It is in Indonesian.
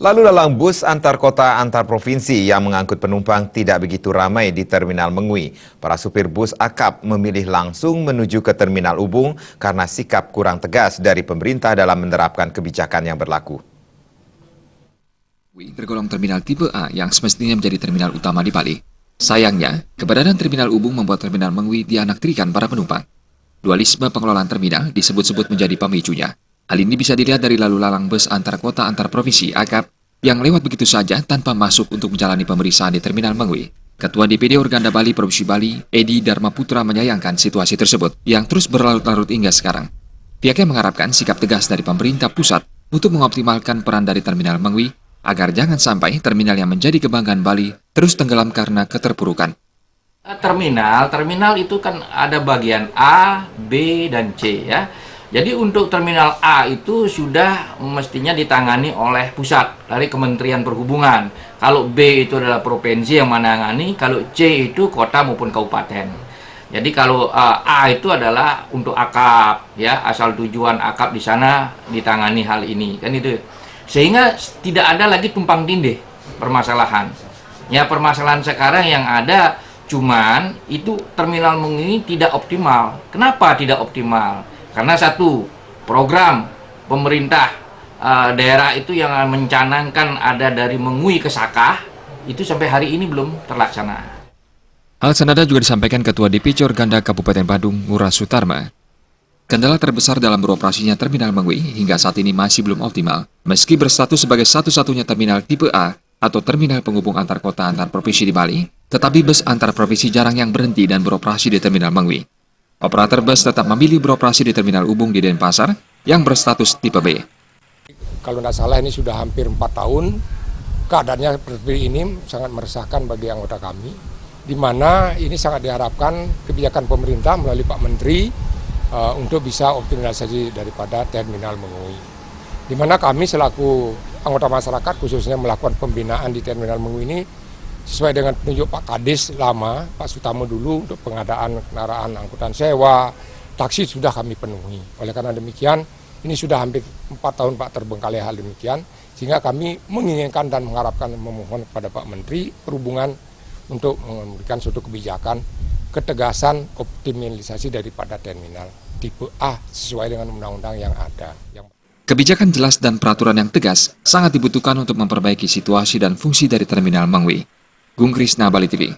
Lalu lalang bus antar kota antar provinsi yang mengangkut penumpang tidak begitu ramai di Terminal Mengui. Para supir bus akap memilih langsung menuju ke Terminal Ubung karena sikap kurang tegas dari pemerintah dalam menerapkan kebijakan yang berlaku. Tergolong terminal tipe A yang semestinya menjadi terminal utama di Bali. Sayangnya, keberadaan Terminal Ubung membuat Terminal Mengui dianaktirikan para penumpang. Dualisme pengelolaan terminal disebut-sebut menjadi pemicunya. Hal ini bisa dilihat dari lalu lalang bus antar kota antar provinsi AKAP yang lewat begitu saja tanpa masuk untuk menjalani pemeriksaan di Terminal Mengui. Ketua DPD Organda Bali Provinsi Bali, Edi Dharma Putra menyayangkan situasi tersebut yang terus berlarut-larut hingga sekarang. Pihaknya mengharapkan sikap tegas dari pemerintah pusat untuk mengoptimalkan peran dari Terminal Mengui agar jangan sampai terminal yang menjadi kebanggaan Bali terus tenggelam karena keterpurukan. Terminal itu kan ada bagian A, B, dan C ya. Jadi untuk terminal A itu sudah mestinya ditangani oleh pusat dari Kementerian Perhubungan. Kalau B itu adalah provinsi yang menangani, kalau C itu kota maupun kabupaten. Jadi kalau A itu adalah untuk AKAP ya, asal tujuan AKAP di sana ditangani hal ini kan itu. Sehingga tidak ada lagi tumpang tindih permasalahan. Ya permasalahan sekarang yang ada cuman itu Terminal Mengui tidak optimal. Kenapa tidak optimal? Karena satu, program pemerintah daerah itu yang mencanangkan ada dari Mengui ke Sakah, itu sampai hari ini belum terlaksana. Hal senada juga disampaikan Ketua DPC Organda Kabupaten Badung, Ngurah Sutarma. Kendala terbesar dalam beroperasinya Terminal Mengui hingga saat ini masih belum optimal, meski berstatus sebagai satu-satunya terminal tipe A atau terminal penghubung antar kota antar provinsi di Bali, tetapi bus antar provinsi jarang yang berhenti dan beroperasi di Terminal Mengui. Operator bus tetap memilih beroperasi di Terminal Ubung di Denpasar yang berstatus tipe B. Kalau tidak salah ini sudah hampir 4 tahun, keadaannya seperti ini sangat meresahkan bagi anggota kami, di mana ini sangat diharapkan kebijakan pemerintah melalui Pak Menteri untuk bisa optimalisasi daripada Terminal Mengui. Di mana kami selaku anggota masyarakat khususnya melakukan pembinaan di Terminal Mengui ini sesuai dengan petunjuk Pak Kadis lama, Pak Sutomo dulu untuk pengadaan kendaraan angkutan sewa, taksi sudah kami penuhi. Oleh karena demikian, ini sudah hampir 4 tahun Pak terbengkalai hal demikian, sehingga kami menginginkan dan mengharapkan memohon kepada Pak Menteri Perhubungan untuk memberikan suatu kebijakan, ketegasan optimalisasi daripada terminal tipe A sesuai dengan undang-undang yang ada. Kebijakan jelas dan peraturan yang tegas sangat dibutuhkan untuk memperbaiki situasi dan fungsi dari Terminal Mengui. Gung Krisna, Bali TV.